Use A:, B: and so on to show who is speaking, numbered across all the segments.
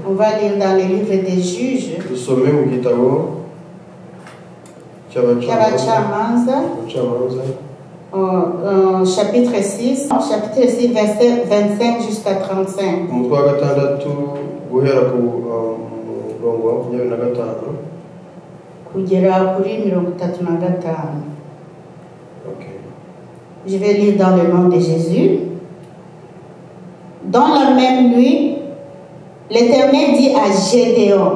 A: On va lire dans les livres des juges. Chapitre 6, verset 25 jusqu'à 35. Je vais lire dans le nom de Jésus. Dans la même nuit, l'Éternel dit à Gédéon,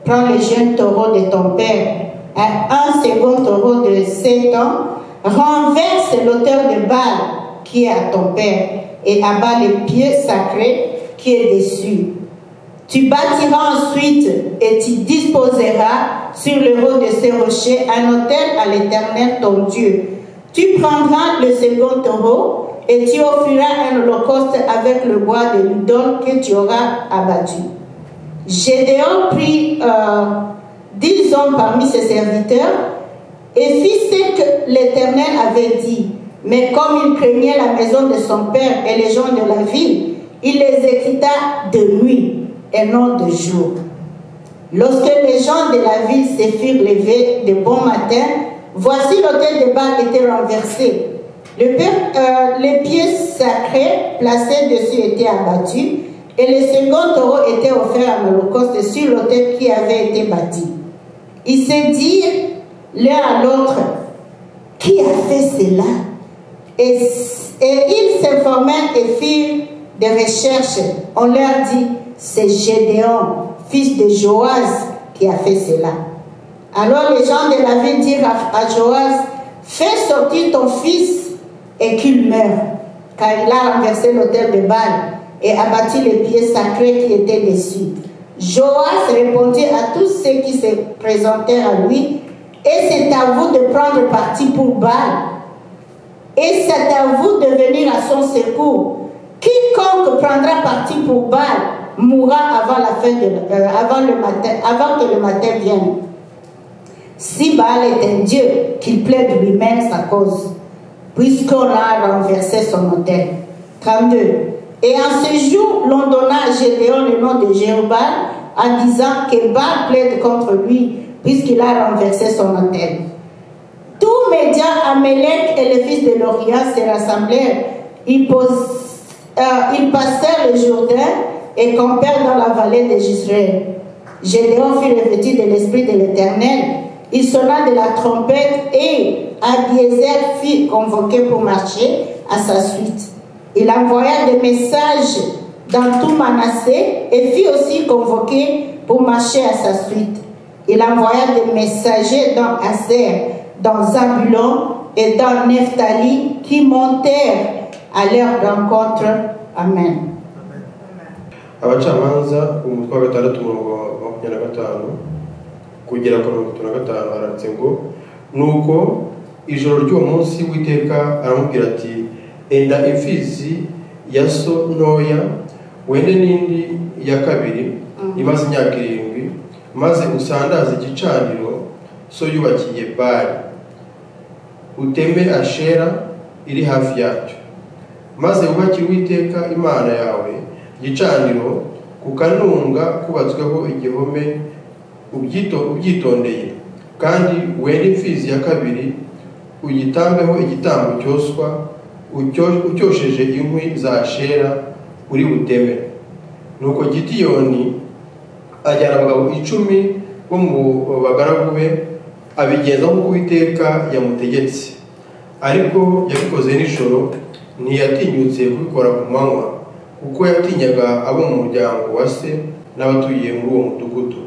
A: prends le jeune taureau de ton père, un second taureau de 7 ans, renverse l'autel de Baal qui est à ton père et abat le pied sacré qui est dessus. Tu bâtiras ensuite et tu disposeras sur le haut de ces rochers un autel à l'Éternel ton Dieu. Tu prendras le second taureau et tu offriras un holocauste avec le bois de l'idole que tu auras abattu. Gédéon prit 10 hommes parmi ses serviteurs et fit ce que l'Éternel avait dit. Mais comme il craignait la maison de son père et les gens de la ville, il les exécuta de nuit et non de jour. Lorsque les gens de la ville se firent lever de bon matin, voici l'autel de Baal était renversé. Les pieds sacrés placés dessus étaient abattus et le second taureau était offert en holocauste sur l'autel qui avait été bâti. Ils se dirent l'un à l'autre, qui a fait cela? Et ils s'informèrent et firent des recherches. On leur dit, c'est Gédéon, fils de Joas, qui a fait cela. Alors les gens de la ville dirent à Joas, fais sortir ton fils et qu'il meure, car il a renversé l'autel de Baal et abattu les pieds sacrés qui étaient dessus. Joas répondit à tous ceux qui se présentèrent à lui, et c'est à vous de prendre parti pour Baal, et c'est à vous de venir à son secours. Quiconque prendra parti pour Baal mourra avant que le matin vienne. Si Baal est un Dieu, qu'il plaide lui-même sa cause, puisqu'on a renversé son autel. 32. Et en ce jour, l'on donna à Gédéon le nom de Jéhobal, en disant que Baal plaide contre lui, puisqu'il a renversé son autel. Tous Médian, Amélec et les fils de Lorias se rassemblèrent. Ils passèrent le Jourdain et campèrent dans la vallée de Jezreel. Gédéon fut revêtu de l'esprit de l'Éternel. Il sonna de la trompette et Abiezer fut convoqué pour marcher à sa suite. Il envoya des messages dans tout Manassé et fut aussi convoqué pour marcher à sa suite. Il envoya des messagers dans Aser, dans Zabulon et dans Nephtali qui montèrent à leur rencontre. Amen.
B: Abacamanza umutwe wa 6 kugera ku 35 haranditse ngo nuko ijoro ry'uwo munsi w'iteka aramubwira ati enda imfizi ya so ntoya wende n'indi ya kabiri imaze imyaka 7 maze usandaze igicaniro so yubakiye Bali uteme Ashera iri hafi yacyo maze wubakire Uwiteka Imana yawe igicaniro kukanunga kubatsweho igihome ubyitondeye kandi wende imfizi ya kabiri uyitambeho igitambo cyoswa ucyosheje inkwi za Ashera uri buteme. Nuko Gideyoni ajyana abagabo 10 bo mu bagaragu be abigenza nk'uko Uwiteka yamutegetse, ariko yabikoze nijoro ntiyatinyutse kubikora ku manywa kuko yatinyaga abo mu muryango wa se n'abatuye muri uwo mudugudu.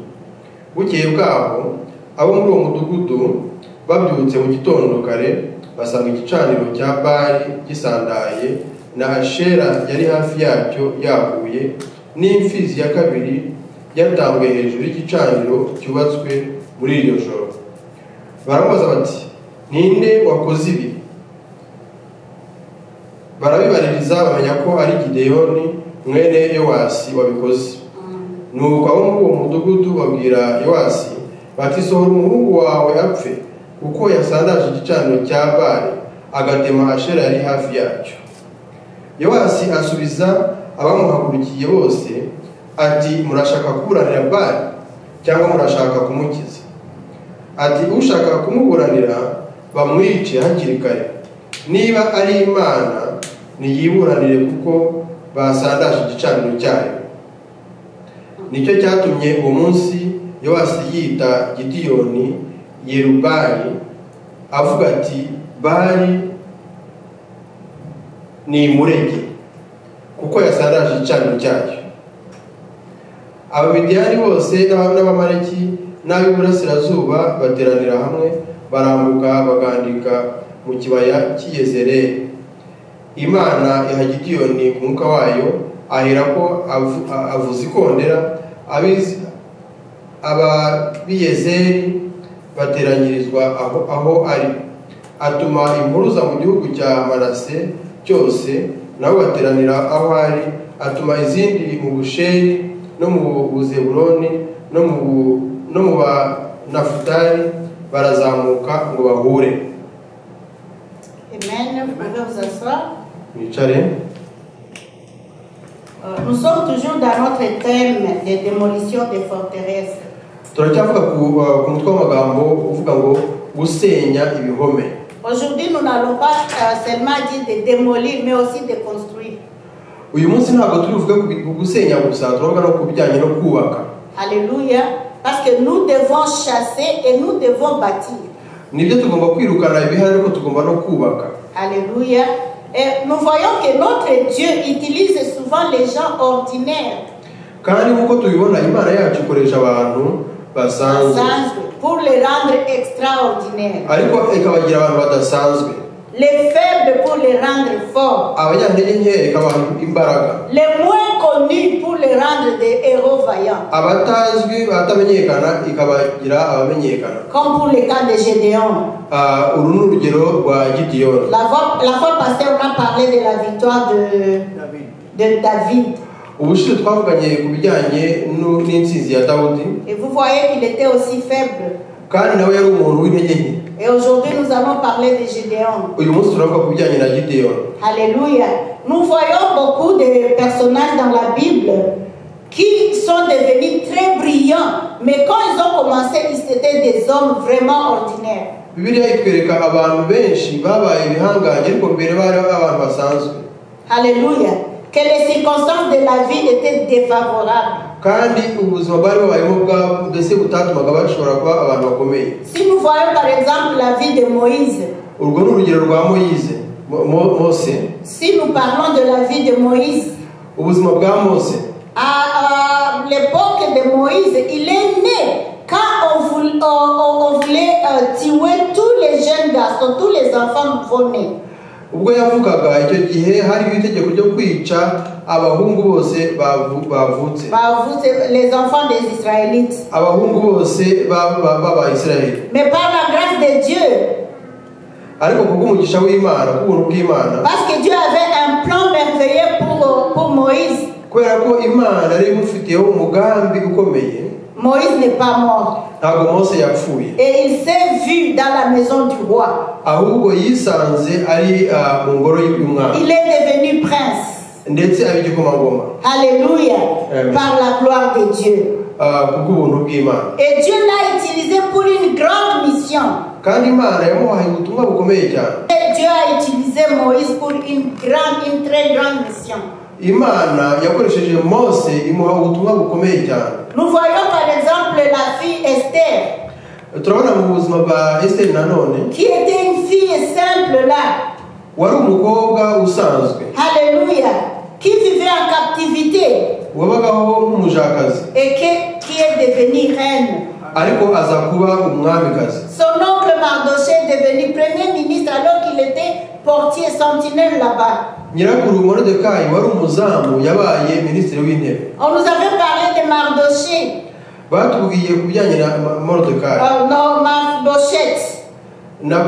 B: Bukeye bwaho abo muri uwo mudugudu babyutse mu gitondo kare basanga igicaniro cya Bali gisandaye na Ashera yari hafi yacyo yaguye n'imfizi ya kabiri yatambwe hejuru y'igicaniro cyubatswe muri iryo joro. Baramubaza bati ninde wakoze ibi? Barabibaririza bamenya ko ari Gideyoni mwene Yowasi wabikoze. Nuko abo muri uwo mudugudu babwira Yowasi bati sohora umuhungu wawe apfe kuko yasandaje igicaniro cya Bali agatema Ashera yari hafi yacyo. Yowasi asubiza abamuhagurukiye bose ati murashaka kuburanira Bali cyangwa murashaka kumukiza? Ati ushaka kumuburanira bamwice hakiri kare, niba ari Imana niyiburanire kuko basandaje igicaniro cyayo. Nicyo cyatumye uwo munsi Yowasi yita Gideyoni Yerubali, avuga ati Bali ni murege kuko yasandaje igicaniro cyayo. Abamidiyani bose n'abamaleki n'ab'iburasirazuba bateranira hamwe, barambuka bagandika mu kibaya cy'Iyezereli. Imana iha Gideyoni umwuka wayo, aherako avuza ikondera, ab'Iyezereli bateranyirizwa aho ari. Atuma impuruza mu gihugu cya Manase cyose, nabo bateranira aho ari. Atuma izindi mu Busheri no mu Buzebuloni no mu Banafutali, barazamuka ngo bahure.
A: Amen. Vous pouvez vous asseoir. Nous sommes toujours dans notre thème de démolition des forteresses. Aujourd'hui, nous n'allons pas seulement dire de démolir, mais aussi de construire. Alléluia. Parce que nous devons chasser et nous devons bâtir. Alléluia. Et nous voyons que notre Dieu utilise souvent les gens ordinaires pour les rendre extraordinaires, les faibles pour les rendre forts, les moins connus pour les rendre des héros vaillants, comme pour le cas de Gédéon. La fois passée, on a parlé de la victoire de David. Et vous voyez qu'il était aussi faible. Et aujourd'hui, nous allons parler de Gédéon. Alléluia. Nous voyons beaucoup de personnages dans la Bible qui sont devenus très brillants, mais quand ils ont commencé, ils étaient des hommes vraiment ordinaires. Alléluia. Que les circonstances de la vie étaient défavorables. Si nous voyons par exemple la vie de Moïse, si nous parlons de la vie de Moïse, à l'époque de Moïse, il est né quand on voulait tuer tous les jeunes garçons, tous les enfants nouveau-nés. Les enfants des Israélites. Mais par la grâce de Dieu, parce que Dieu avait un plan merveilleux pour Moïse, Moïse n'est pas mort. Et il s'est vu dans la maison du roi. Il est devenu prince. Alléluia. Par la gloire de Dieu. Et Dieu l'a utilisé pour une grande mission. Et Dieu a utilisé Moïse pour une très grande mission. Nous voyons par exemple la fille Esther, qui était une fille simple là. Alléluia. Qui vivait en captivité et qui est devenue reine. Son oncle Mardoché est devenu premier ministre alors qu'il était portier sentinelle là-bas. On nous avait parlé de Mardoché. Non,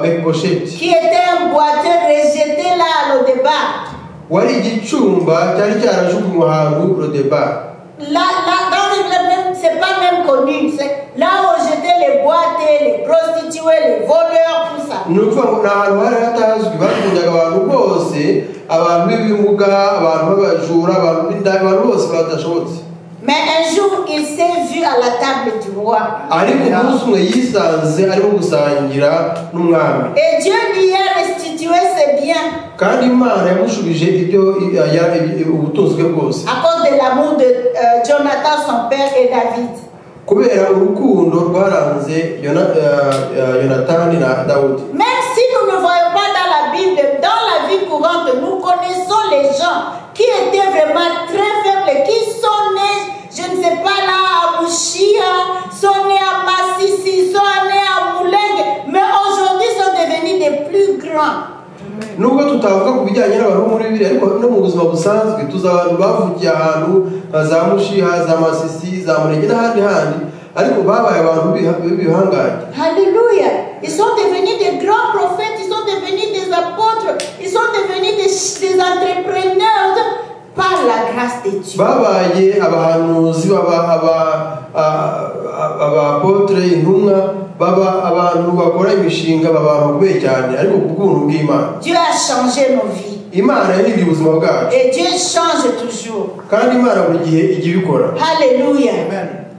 A: Mephibosheth, qui était un boiteux rejeté là à Lodébar. Là, dans c'est pas même connu. C'est là où j'étais les boîtes, les prostituées, les voleurs, tout ça.
B: Nous faisons un héritage qui va nous donner un bosser, avoir vu un gars, avoir vu un jour, avoir vu un boss, avoir des choses.
A: Mais un jour, il s'est vu à la table du roi. Et Dieu lui a restitué ses biens. À cause de l'amour de Jonathan, son père, et David. Même si nous ne voyons pas dans la Bible, dans la vie courante, nous connaissons les gens qui étaient vraiment très faibles, qui sont nés, je ne sais pas là, à Bouchia, sont nés à Massissi, sont nés à Moulengue, mais aujourd'hui sont devenus des plus grands.
B: Nubwo tutavuga ku bijyanye n'abantu muri bibiri ariko no mu buzima busanzwe tuzabantu bavugiye ahantu za Mushiha za Masisi za Murenge n'ahandi handi ariko babaye abantu b'ibihangange.
A: Alléluia. Ils sont devenus des grands prophètes, ils sont devenus des apôtres, ils sont devenus des entrepreneurs par la grâce de Dieu.
B: Babaye abahanuzi abapotre intumwa baba abantu bakora imishinga baba bakubeye cyane ariko kubw'ubuntu bw'Imana.
A: Dieu a changé nos vies.
B: Imana yahindura ubuzima bwacu.
A: Et Dieu change toujours.
B: Kandi Imana buri gihe ijya ibikora.
A: Alléluia.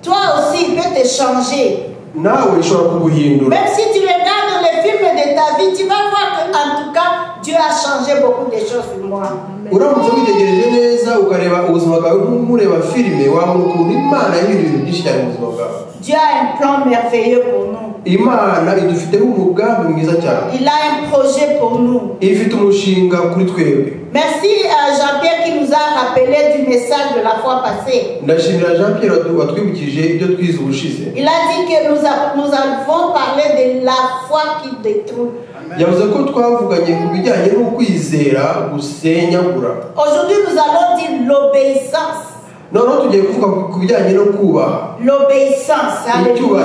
A: Toi aussi, il peut te changer.
B: Nawe ishobora kuguhindura.
A: Même si tu regardes les films de ta vie, tu vas voir qu'en tout cas, Dieu a changé beaucoup de choses pour moi.
B: Uramutse witegereje neza ukareba ubuzima bwawe nk'ureba filime wabona ukuntu Imana yahinduye ibintu byinshi cyane mu buzima bwawe.
A: Dieu a un plan merveilleux pour nous.
B: Imana idufiteho umugambi mwiza cyane.
A: Il a un projet pour nous.
B: Ifite umushinga kuri twebwe.
A: Merci à Jean-Pierre qui nous a rappelé du message de la fois passée.
B: Ndashimira Jean-Pierre watwibukije ibyo twize ubushize.
A: Il a dit que nous avons parlé de la foi qui détruit.
B: Yavuze ko twavuganye ku bijyanye no kwizera gusenyagura.
A: Aujourd'hui nous allons dire l'obéissance.
B: Noneho tugiye kuvuga ku bijyanye no kubaha.
A: L'obéissance. Alléluia.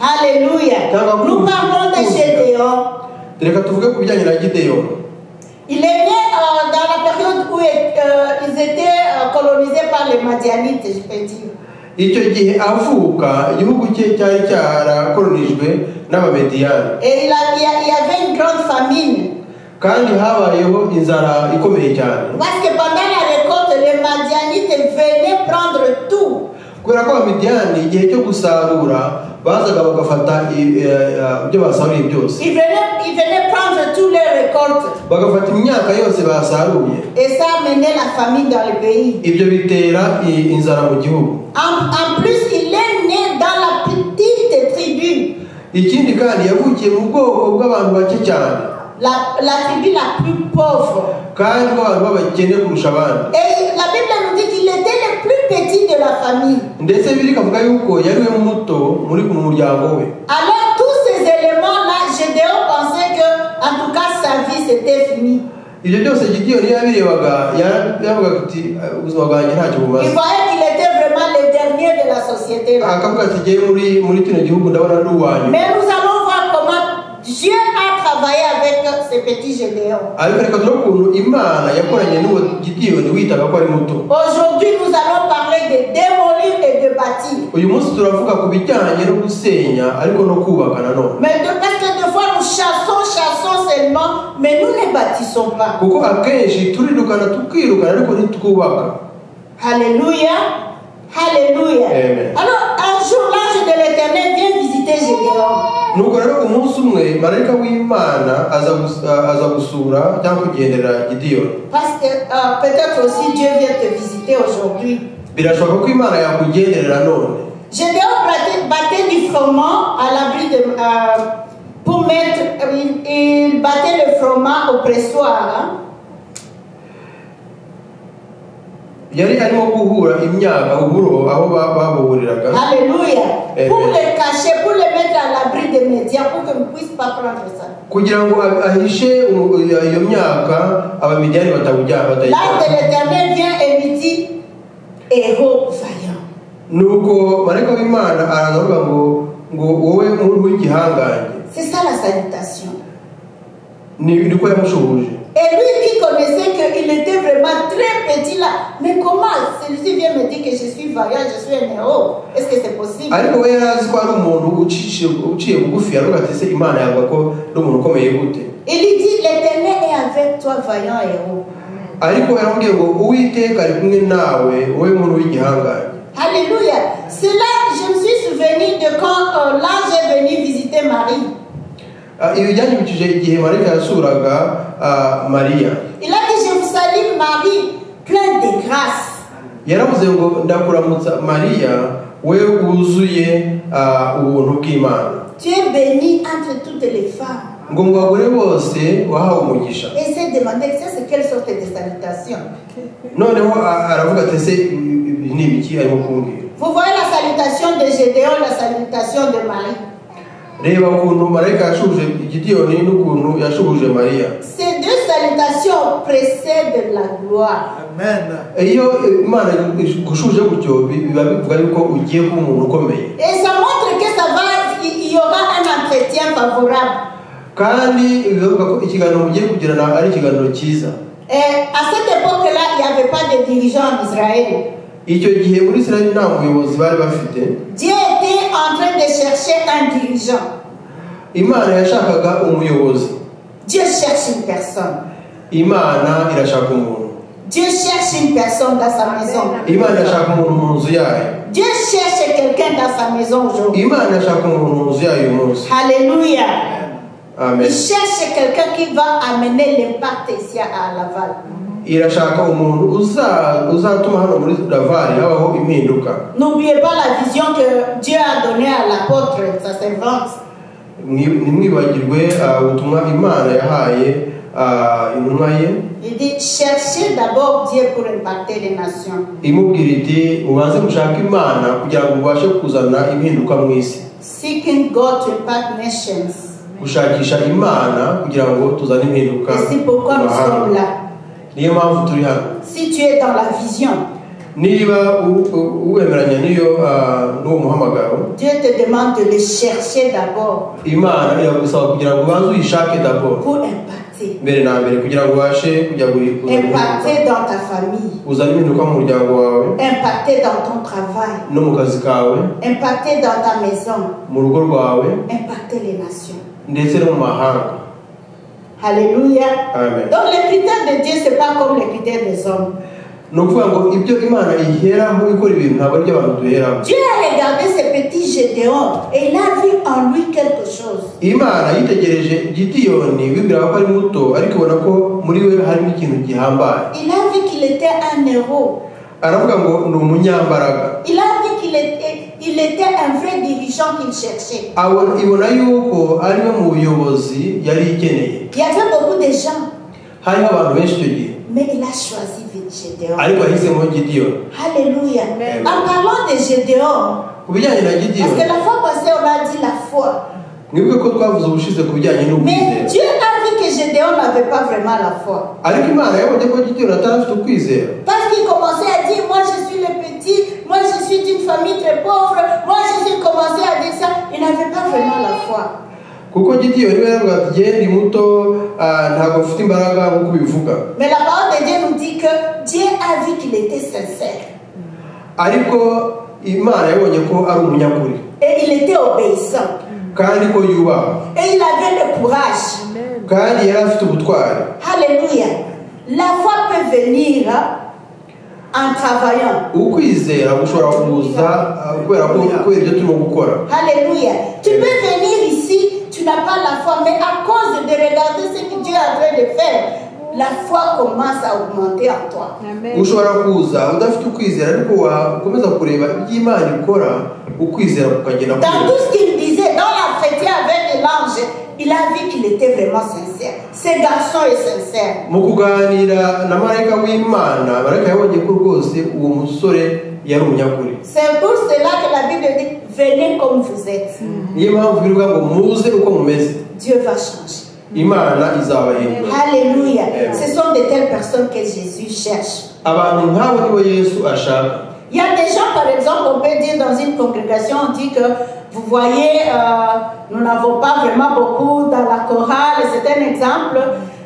A: Alléluia. Nous parlons de Gédéon.
B: Reka tuvuge ku bijyanye na Gideon.
A: Il est né dans la période où ils étaient colonisés par les Madianites, je peux dire.
B: Icyo gihe avuka igihugu cye cyari cyarakolonijwe n'Abamediyani.
A: Et il y avait une grande famine.
B: Kandi habayeho inzara ikomeye cyane.
A: Parce que pendant la récolte, les Madianites venaient prendre tout.
B: Kubera ko Abamediyani igihe cyo gusarura bazaga bagafata ibyo basaruye byose.
A: Ils venaient prendre toutes les récoltes.
B: Bagafata imyaka yose basaruye.
A: Et ça amenait la famine dans le pays.
B: Ibyo bitera inzara mu gihugu.
A: En plus, il est né dans la petite tribu.
B: Ikindi kandi yavukiye mu bwoko bw'abantu bake cyane.
A: La tribu la plus pauvre.
B: Kandi abantu babakene kurusha abandi.
A: Et la Bible nous dit qu'il était le plus petit de la famille.
B: Ndetse biri kavuga yuko yari we muto muri mu muryango we.
A: Alors tous ces éléments-là, Gédéon pensait que, en tout cas, sa vie c'était fini.
B: Ibyo byose Gideon yabirebaga yavuga ati ubuzima bwanjye ntacyo bumaze.
A: Il voyait qu'il était vraiment le dernier de la société.
B: Akavuga ati giye muri kino gihugu ndabona n'uwanyu.
A: Mais nous allons voir comment Dieu a travaillé avec ces petits Gédéons. Aujourd'hui, nous allons parler de démolir et de bâtir. Mais parce que des fois nous chassons seulement, mais nous ne bâtissons pas. Alléluia. Alléluia.
B: Amen.
A: Alors un jour l'ange de l'Éternel vient visiter Gédéon.
B: Nuko rero umunsi umwe marayika w'Imana aza gusura cyangwa kugendera Gideon.
A: Parce que peut-être aussi Dieu vient te visiter aujourd'hui.
B: Birashoboka ko Imana yakugenderera none.
A: Gédéon battait du froment à l'abri de pour mettre il battait le froment au pressoir.
B: Yari arimo guhura imyaka uburo aho babuhuriraga.
A: Alléluia. Pour les cacher, pour les mettre à l'abri des médias, pour qu'ils ne puissent pas prendre ça.
B: Kugira ngo ahishe iyo myaka Abamidiyani batawujyana.
A: L'ange de l'Éternel vient et lui dit héros vaillant.
B: Nuko marayika w'Imana aravuga ngo wowe muntu w'igihanganye.
A: C'est ça la salutation.
B: Niko yamushuhuje.
A: Et lui qui connaissait qu'il était vraiment très petit là, mais comment celui-ci vient me dire que je suis vaillant, je suis un héros? Est-ce que c'est possible?
B: ariko we yari azi ko ari umuntu uciye bugufi, aravuga ati se Imana yavuga ko ari umuntu ukomeye gute?
A: Il lui dit, l'Éternel est avec toi, vaillant héros.
B: Ariko yaramubwiye ngo Uwiteka ari kumwe nawe, wowe muntu w'igihangange.
A: Alléluia. C'est là que je me suis souvenu de quand l'ange est venu visiter Marie.
B: Ibi byanyibukije igihe marayika yasuraga Mariya.
A: Il a dit, je vous salue Marie, pleine de grâce.
B: Yaravuze ngo ndakuramutsa Mariya, wewe wuzuye ubuntu bw'Imana.
A: Tu es bénie entre toutes les femmes.
B: Ngo mu bagore bose wahawe umugisha.
A: Et s'est demandé, c'est quelle sorte de salutation?
B: Noneho aravuga ati se ni ibiki arimo kumbwira?
A: Vous voyez la salutation de Gédéon, la salutation de Marie.
B: Reba ukuntu marayika yashubuje Gideyoni n'ukuntu yashubuje Mariya.
A: Ces deux salutations précèdent la gloire.
B: Amen. Iyo Imana gushuje gutyo biba bivuga yuko ugiye kuba umuntu ukomeye.
A: Et ça montre que ça va, il y aura un entretien favorable.
B: Kandi bivuga ko ikiganiro ugiye kugirana ari ikiganiro cyiza.
A: Et à cette époque-là, il n'y avait pas de dirigeants en Israël.
B: Icyo gihe muri Israeli nta muyobozi bari bafite.
A: Dieu était en train de chercher un dirigeant.
B: Imana yashakaga umuyobozi.
A: Dieu cherche une personne.
B: Imana irashaka umuntu.
A: Dieu cherche une personne dans sa maison.
B: Imana yashaka umuntu mu nzu yayo.
A: Dieu cherche quelqu'un dans sa maison aujourd'hui.
B: Imana yashaka umuntu mu nzu yayo uyu munsi.
A: Alléluia.
B: Amen.
A: Il cherche quelqu'un qui va amener l'impact ici à Laval.
B: Irashaka umuntu uzatuma hano muri Laval habaho impinduka.
A: N'oubliez pas la vision que Dieu a donnée à l'apôtre, sa servante.
B: Nimwibagirwe ubutumwa Imana yahaye intumwa ye.
A: Il dit, cherchez d'abord Dieu pour impacter les nations.
B: Imubwira iti mubanze mushaka Imana kugira ngo mubashe kuzana impinduka mu isi.
A: Seeking God to impact nations.
B: Gushakisha Imana kugira ngo tuzane impinduka.
A: Et c'est pourquoi nous sommes là.
B: Niyo mpamvu turi hano.
A: Si tu es dans la vision,
B: niba uwemeranya n'uwo muhamagaro,
A: Dieu te demande de le chercher d'abord.
B: Imana iragusaba kugira ngo ubanze uyishake d'abord.
A: Pour impacter.
B: Mbere na mbere kugira ngo ubashe kujya
A: impacter dans ta famille.
B: Uzane impinduka mu muryango wawe.
A: Impacter dans ton travail.
B: No mu kazi kawe.
A: Impacter dans ta maison.
B: Mu rugo rwawe.
A: Impacter les nations.
B: Ndetse no mu mahanga.
A: Alléluia.
B: Amen.
A: Donc les critères de Dieu, c'est pas comme les critères des hommes.
B: No kuvuga ngo ibyo Imana iheraho ikora ibintu ntabwo ari abantu duheraho.
A: Dieu a regardé ce petit Gédéon et il a vu en lui quelque chose.
B: Imana yitegereje Gideyoni bibwira ko ari muto ariko ubona ko muri we harimo ikintu gihambaye.
A: Il a vu qu'il était un héros.
B: Aravuga ngo ni umunyambaraga.
A: Il a vu qu'il était un vrai dirigeant qu'il cherchait.
B: Ibona yuko ari we mu buyobozi yari ikeneye.
A: Il y avait beaucoup de gens.
B: Hariho abantu benshi icyo gihe.
A: Mais il a choisi Gédéon.
B: Ariko yahisemo Gideyoni.
A: Alléluia. En parlant de Gédéon,
B: ku bijyanye na Gideyoni,
A: parce que la fois passée on a dit la foi.
B: Mwibuke ko twavuze ubushize ku bijyanye
A: Mais
B: n'ukwizera.
A: Dieu a vu que Gédéon n'avait pas vraiment la foi.
B: Ariko Imana yabonye ko Gideyoni atari afite ukwizera.
A: Parce qu'il commençait à dire, moi je suis le petit, moi je suis d'une famille très pauvre, moi je suis commencé à dire ça. Il n'avait pas vraiment la foi.
B: Kuko Gideyoni yaravuga ati ndi muto ntabwo mfite imbaraga nk'uko bivuga.
A: Mais la parole de Dieu nous dit que Dieu a vu qu'il était sincère.
B: Ariko Imana yabonye ko ari umunyakuri.
A: Et il était obéissant.
B: Kandi ko yubaha.
A: Et il avait le courage.
B: Kandi yari afite ubutwari.
A: Alléluia. La foi peut venir en travaillant.
B: Ukwizera gushobora kuza kubera ibyo turimo gukora.
A: Alléluia. Tu peux venir ici, tu n'as pas la foi, mais à cause de regarder ce que Dieu est en train de faire, la foi commence à augmenter en toi.
B: Ushobora kuza udafite ukwizera ariko wakomeza kureba iby'Imana ikora, ukwizera kukagenda
A: Dans tout ce qu'il disait, dans l'entretien avec l'ange, il a vu qu'il était vraiment sincère. Ce garçon est sincère.
B: Mu kuganira na marayika w'Imana, marayika yabonye ko rwose uwo musore yari umunyakuri.
A: C'est pour cela que la Bible dit, venez comme vous êtes.
B: Niyo mpamvu bivuga ngo muze uko mumeze.
A: Dieu va changer.
B: Imana izabahindura.
A: Alléluia. Ce sont de telles personnes que Jésus cherche.
B: Abantu nk'abo nibo Yesu ashaka.
A: Il y a des gens, par exemple, on peut dire dans une congrégation, on dit que, vous voyez, nous n'avons pas vraiment beaucoup dans la chorale, c'est un exemple,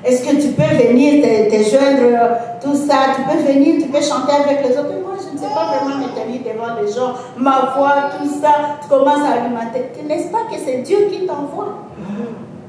A: est-ce que tu peux venir te joindre, tout ça, tu peux venir, tu peux chanter avec les autres. Moi, je ne sais pas vraiment me tenir devant les gens, ma voix, tout ça, tu commences à alimenter. N'est-ce pas que c'est Dieu qui t'envoie?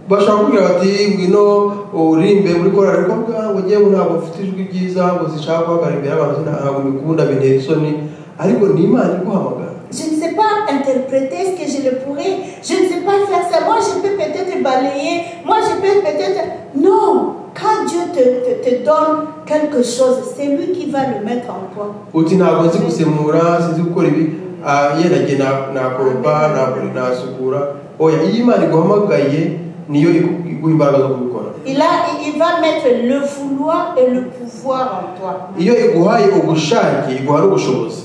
B: bashaka kugira bati ngwino urimbe muri korari ko ngo ngiye ntabwo mfite ijwi ryiza ngo zishaka guhagarara imbere y'abantu ntabwo bikunda bintera isoni ariko ni Imana iguhamagara.
A: Je ne sais pas interpréter ce que je le pourrais, je ne sais pas faire ça. Moi, je peux peut-être balayer, moi, je peux peut-être... Non, quand Dieu te donne quelque chose, c'est lui qui va le mettre en toi.
B: Uti ntabwo nzi gusemura sinzi gukora ibi yenage nakoropa nasukura oya iyo Imana iguhamagaye niyo iguha imbaraga zo kubikora.
A: Il va mettre le vouloir et le pouvoir en toi.
B: Iyo iguhaye ubushake iguha n'ubushobozi.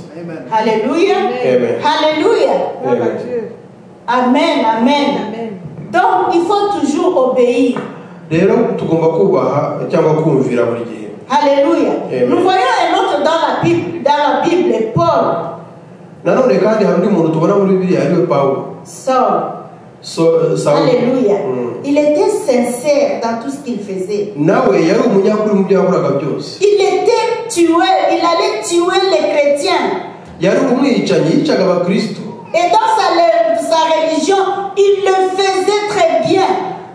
A: Alléluia.
B: Amen.
A: Alléluia. Amen. Amen. Donc il faut toujours obéir.
B: Rero tugomba kubaha cyangwa kumvira buri gihe.
A: Alléluia. Nous voyons un autre dans la Bible, Paul.
B: Nanone kandi hari undi muntu tubona muri Bibiliya ariwe Pawulo.
A: Saul. Alléluia. Il était sincère dans tout ce qu'il faisait.
B: Nawe yari umunyakuri mu byo yakoraga byose.
A: Il était tueur, il allait tuer les chrétiens.
B: Yari umwicanyi yicaga abakristo.
A: Et dans sa religion, il le faisait très bien.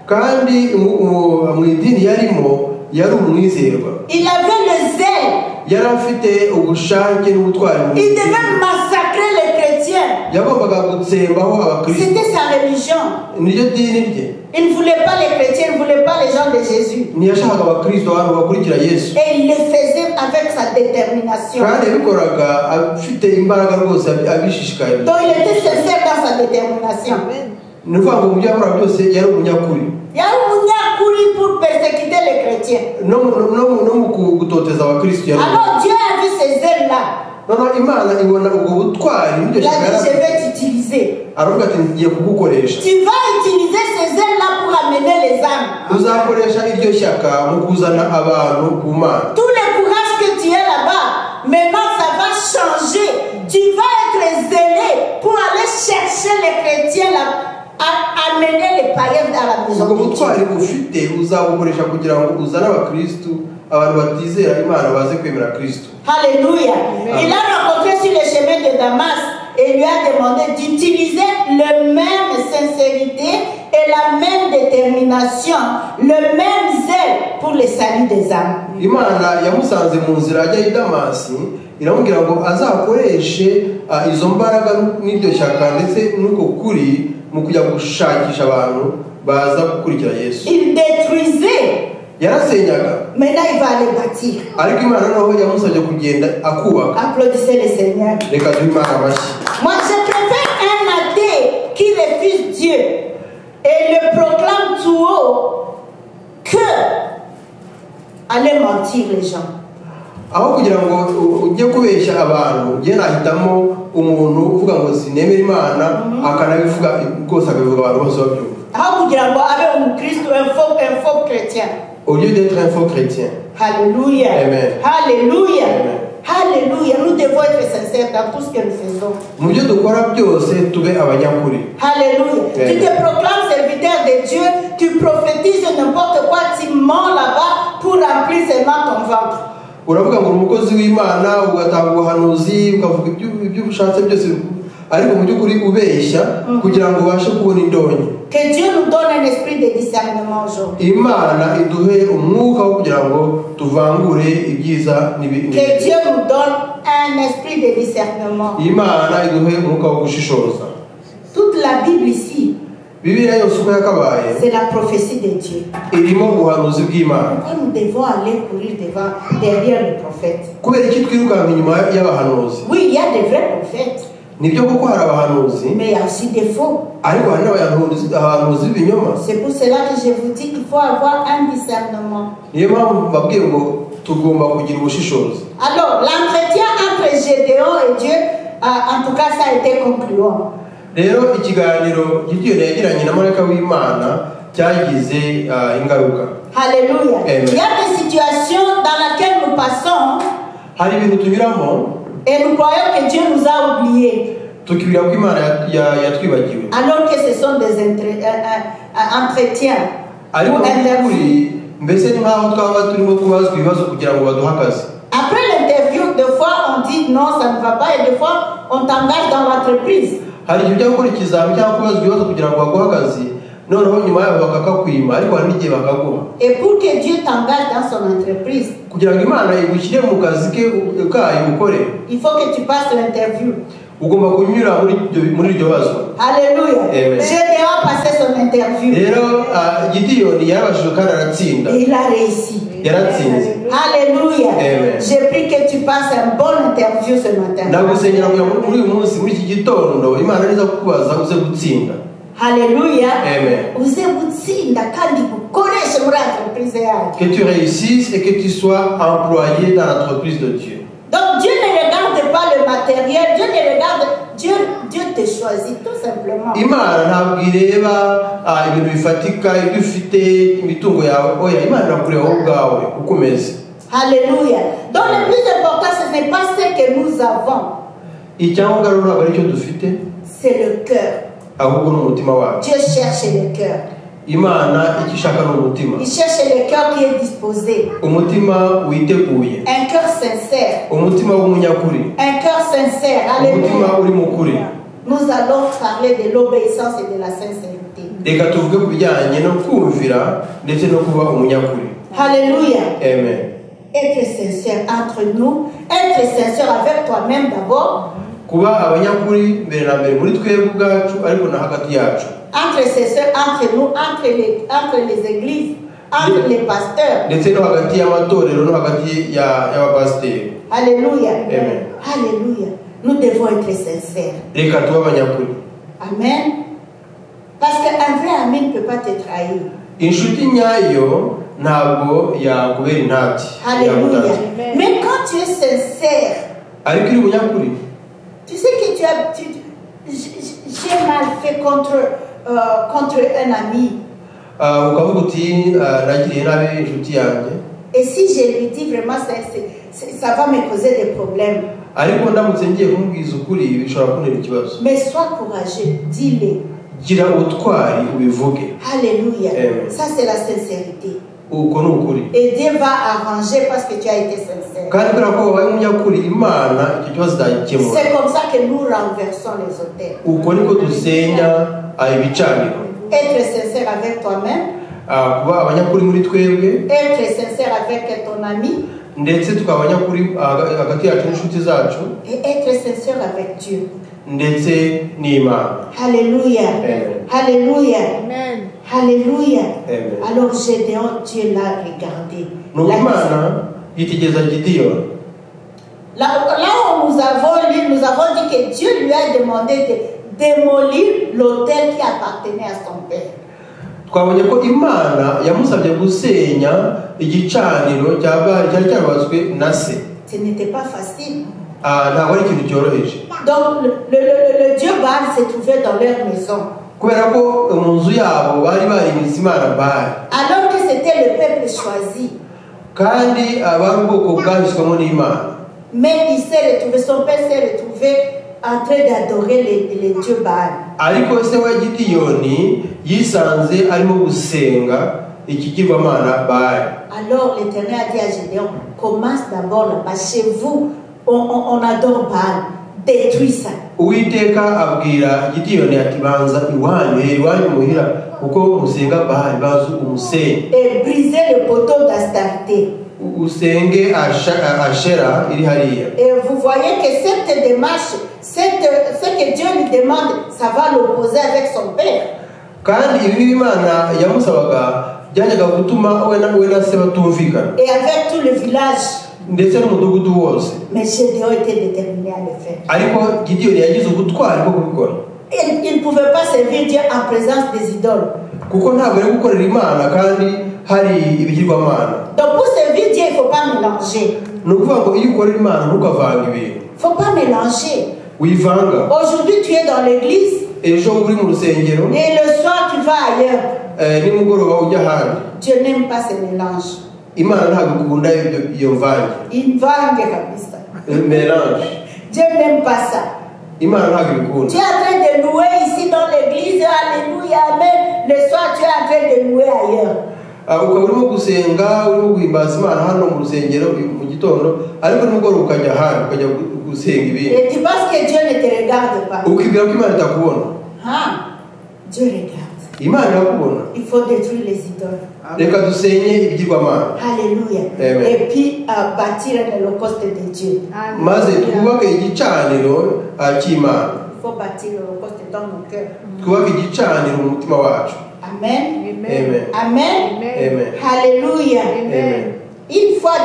B: Kandi mu idini yarimo yari umwizerwa.
A: Il avait le zèle.
B: Yari afite ubushake n'ubutwari.
A: Il devait massacrer les chrétiens.
B: Yagombaga gutsembaho abakristo.
A: C'était sa religion.
B: Niyo dini rye.
A: Il ne voulait pas les chrétiens, il ne voulait pas les gens de Jésus.
B: Ntiyashakaga abakristo abantu bakurikira Yesu.
A: Et il le faisait avec sa détermination.
B: Kandi yabikoraga afite imbaraga rwose abishishikaye.
A: Donc il était sincère dans sa détermination.
B: Ni ukuvuga ngo mu byo yakora byose yari umunyakuri.
A: Yari umunyakuri pour persécuter les chrétiens.
B: No mu gutoteza abakristo yari.
A: Alors Dieu a vu ces ailes-là.
B: Non, Imana ibona ubwo butwari n'ibyo
A: shaka. Je vais t'utiliser.
B: Aravuga ati ngiye kugukoresha.
A: Tu vas utiliser ces ailes-là pour amener les âmes.
B: Uzakoresha iryo shyaka mu kuzana abantu ku Mana.
A: Tout le courage que tu as là-bas, maintenant ça va changer. Tu vas être zélé pour aller chercher les chrétiens là. Amener les païens dans la maison.
B: Ubwo butwari ufite uzabukoresha kugira ngo uzane abakristo abantu batizera Imana baze kwemera Kristo.
A: Alléluia. Il a rencontré sur le chemin de Damas et lui a demandé d'utiliser la même sincérité et la même détermination, le même zèle pour le salut des âmes.
B: Imana yamusanze mu nzira ajya i Damasi iramubwira ngo azakoreshe izo mbaraga n'iryo shyaka ndetse n'uko kuri mu kujya gushakisha abantu baza gukurikira Yesu.
A: Il détruisait.
B: Yarasenyaga.
A: Maintenant il va aller bâtir.
B: Ariko Imana naho yamusabye kugenda akubaka.
A: Applaudissez le Seigneur.
B: Reka duhe Imana amashyi.
A: Moi je préfère un athée qui refuse Dieu et le proclame tout haut que aller mentir les gens.
B: Aho kugira ngo ujye kubeshya abantu ngiye nahitamo umuntu uvuga ngo sinemera Imana akanabivuga rwose akabivuga abantu bose babyumva.
A: Aho kugira ngo abe umukristo un faux chrétien.
B: Au lieu d'être un faux chrétien.
A: Alléluia.
B: Amen.
A: Alléluia.
B: Amen.
A: Alléluia. Nous devons être sincères dans tout ce que nous faisons.
B: Mu byo dukora byose tube abanyakuri.
A: Alléluia. Tu te proclames serviteur de Dieu, tu prophétises n'importe quoi, tu mens là-bas pour remplir seulement ton ventre.
B: Uravuga ngo umukozi w'Imana ugatanga ubuhanuzi ukavuga ibyo ushatse byose ariko mu by'ukuri ubeshya kugira ngo ubashe kubona indonke.
A: Que Dieu nous donne un esprit de discernement aujourd'hui.
B: Imana iduhe umwuka wo kugira ngo tuvangure ibyiza n'ibibi.
A: Que Dieu nous donne un esprit de discernement.
B: Imana iduhe umwuka wo gushishoza.
A: Toute la Bible ici,
B: Bibiliya yose uko yakabaye
A: c'est la prophétie de Dieu.
B: irimo ubuhanuzi bw'Imana.
A: Pourquoi nous devons aller courir derrière le prophète?
B: Kubera iki twirukanka inyuma y'abahanuzi?
A: Oui, il y a des vrais prophètes.
B: Nibyo kuko hari abahanuzi
A: Mais il y a aussi des faux.
B: ariko hari n'abahanuzi b'ibinyoma.
A: C'est pour cela que je vous dis qu'il faut avoir un discernement.
B: Niyo mpamvu mbabwiye ngo tugomba kugira ubushishozi.
A: Alors, l'entretien entre Gédéon et Dieu, en tout cas, ça a été concluant.
B: Rero ikiganiro Gideyoni yagiranye na marayika w'Imana cyagize ingaruka.
A: Alléluia.
B: Amen.
A: Il y a des situations dans lesquelles nous passons
B: Hari ibintu tunyuramo
A: et nous croyons que Dieu nous a oubliés.
B: tukibwira ko Imana yatwibagiwe.
A: Alors que ce sont des entretiens.
B: Ariko kuri mbese ni nk'aho twaba turimo kubazwa ibibazo kugira ngo baduhe akazi.
A: Après l'interview, des fois on dit non, ça ne va pas, et des fois on t'engage dans l'entreprise.
B: Hari igihe ujya gukora ikizami cyangwa kubazwa ibibazo kugira ngo baguhe akazi, noneho nyuma yaho bakakakwima, ariko hari n'igihe bakaguha.
A: Et pour que Dieu t'engage dans son entreprise,
B: kugira ngo Imana igushyire mu kazi kayo ukore,
A: il faut que tu passes l'interview.
B: ugomba kunyura muri iryo bazo.
A: Alléluia.
B: Amen.
A: Gédéon passait son interview.
B: Rero Gideyoni yarabashije kandi aratsinda.
A: Et il a réussi.
B: Yaratsinze.
A: Alléluia.
B: Amen.
A: J'ai pris que tu passes un bon interview ce matin.
B: Ndagusengera kugira ngo muri uyu munsi, muri iki gitondo, Imana niza kukubaza uze gutsinda.
A: Alléluia.
B: Amen.
A: Uze gutsinda kandi ukoreshe muri entreprise yawe.
B: Que tu réussisses et que tu sois employé dans l'entreprise de Dieu.
A: Donc Dieu ne regarde pas le matériel, Dieu ne regarde, Dieu te choisit tout simplement.
B: Imana ntabwo ireba ibintu bifatika, ibyo ufite, imitungo yawe. Oya, Imana irakureba wowe ubwawe uko umeze.
A: Alléluia. Donc le plus important, ce n'est pas ce que nous avons.
B: Icyangombwa rero ntabwo ari cyo dufite,
A: c'est le cœur.
B: ahubwo ni umutima wacu.
A: Dieu cherche le cœur.
B: Imana icyo ishaka ni umutima.
A: Il cherche le cœur qui est disposé.
B: Umutima witeguye.
A: Un cœur sincère.
B: Umutima w'umunyakuri.
A: Un cœur sincère.
B: Umutima
A: Alléluia.
B: uri mukuri.
A: Nous allons parler de l'obéissance et de la sincérité.
B: Reka tuvuge ku bijyanye no kumvira ndetse no kuba umunyakuri.
A: Alléluia.
B: Amen.
A: Être sincère entre nous. Être sincère avec toi-même d'abord.
B: Kuba abanyakuri mbere na mbere muri twebwe ubwacu, ariko na hagati yacu.
A: Entre sincère entre nous, entre les églises, entre les pasteurs.
B: Ndetse no hagati y'amatorero no hagati y'abapasiteri.
A: Alléluia.
B: Amen.
A: Alléluia. Nous devons être sincères.
B: Reka tube abanyakuri.
A: Amen. Parce qu'un vrai ami ne peut pas te trahir.
B: Inshuti nyayo ntabwo yakubera intati.
A: Alléluia. Mais quand tu es sincère,
B: ariko uri umunyakuri,
A: tu sais que j'ai mal fait contre un ami.
B: ukavuga uti nagiriye nabi inshuti yanjye.
A: Et si je lui dis vraiment ça va me causer des problèmes.
B: Ariko ndamutse ngiye kumubwiza ukuri bishobora kuntera ikibazo.
A: Mais sois courageux, dis-le.
B: Gira ubutwari ubivuge.
A: Alléluia.
B: Amen.
A: Ça c'est la sincérité.
B: Uko ni ukuri.
A: Et Dieu va arranger parce que tu as été sincère.
B: Kandi kubera ko wabaye umunyakuri, Imana icyo kibazo izagikemura.
A: C'est comme ça que nous renversons les autels.
B: Uko niko dusenya ibicaniro.
A: Être sincère avec toi-même.
B: Kuba abanyakuri muri twebwe.
A: Être sincère avec ton ami.
B: Ndetse tukaba abanyakuri hagati yacu n'inshuti zacu.
A: Et être sincère avec Dieu.
B: Ndetse n'Imana.
A: Alléluia.
B: Amen.
A: Alléluia.
C: Amen.
A: Alléluia.
B: Amen.
A: Alors Gédéon, Dieu l'a regardé.
B: Nuko Imana yitegereza Gideyoni.
A: Là où nous avons lu, nous avons dit que Dieu lui a demandé de démolir l'autel qui appartenait à son père.
B: Twabonye ko Imana yamusabye gusenya igicaniro cyari cyarubatswe na se.
A: Ce n'était pas facile.
B: Ntabwo ari ikintu cyoroheje.
A: Donc le Dieu Baal se trouvait dans leur maison.
B: Kubera ko mu nzu yabo bari barimitse Imana Baali.
A: Alors que c'était le peuple choisi.
B: Kandi abari ubwoko bwahiswemo n'Imana.
A: Mais il s'est retrouvé, son père s'est retrouvé en train d'adorer les dieux Baal.
B: Ariko se wa Gideyoni yisanze arimo gusenga ikigirwamana Baali.
A: Alors l'Éternel a dit à Gédéon, commence d'abord là-bas. Chez vous, on adore Baal. Détruis ça.
B: Uwiteka abwira Gideyoni ati banza iwanyu muhira kuko musenga Baali, bazu umusenyi.
A: Et briser le poteau d'Astarté.
B: Usenge Ashera iri hariya.
A: Et vous voyez que cette démarche, ce que Dieu lui demande, ça va l'opposer avec son père.
B: Kandi ibi Imana yamusabaga byajyaga gutuma we na se batumvikana.
A: Et avec tout le village.
B: Ndetse n'umudugudu wose.
A: Mais Gédéon était déterminé à le faire.
B: Ariko Gideyoni yagize ubutwari bwo kubikora.
A: Il ne pouvait pas servir Dieu en présence des idoles.
B: Kuko ntabwo ari gukorera Imana kandi hari ibigirwamana.
A: Donc pour servir Dieu, il ne faut pas mélanger.
B: Ni ukuvuga ngo iyo ukorera Imana ntukavanga ibintu.
A: Il ne faut pas mélanger.
B: Wivanga.
A: Aujourd'hui tu es dans l'église.
B: Ejo uri mu rusengero.
A: Et le soir tu vas ailleurs.
B: Nimugoroba ujya ahandi.
A: Dieu n'aime pas ce mélange.
B: Imana ntabwo ikunda iyo mvange.
A: Imvange kabisa.
B: Mélange.
A: Dieu n'aime pas ça.
B: Imana ntabwo ikunda.
A: Tu es en train de louer ici dans l'église, alléluia, amen. Le soir tu es en train de louer ailleurs.
B: ukaba urimo gusenga urimo guhimbaza Imana hano mu rusengero mu gitondo ariko nimugoroba ukajya ahandi ukajya gusenga ibindi.
A: Et tu penses que Dieu ne te regarde pas?
B: Ukibwira ko Imana itakubona.
A: Dieu regarde.
B: Imana irakubona.
A: Il faut détruire les idoles.
B: Reka dusenye ibigirwamana.
A: Alléluia.
B: Amen.
A: Et puis bâtir un holocauste de Dieu.
B: Maze twubake igicaniro cy'Imana.
A: Il faut bâtir l'holocauste dans nos cœurs.
B: Twubake igicaniro mu mutima wacu.
A: Amen.
B: Amen.
A: Amen.
B: Amen.
A: Alléluia.
B: Amen.
A: Une fois,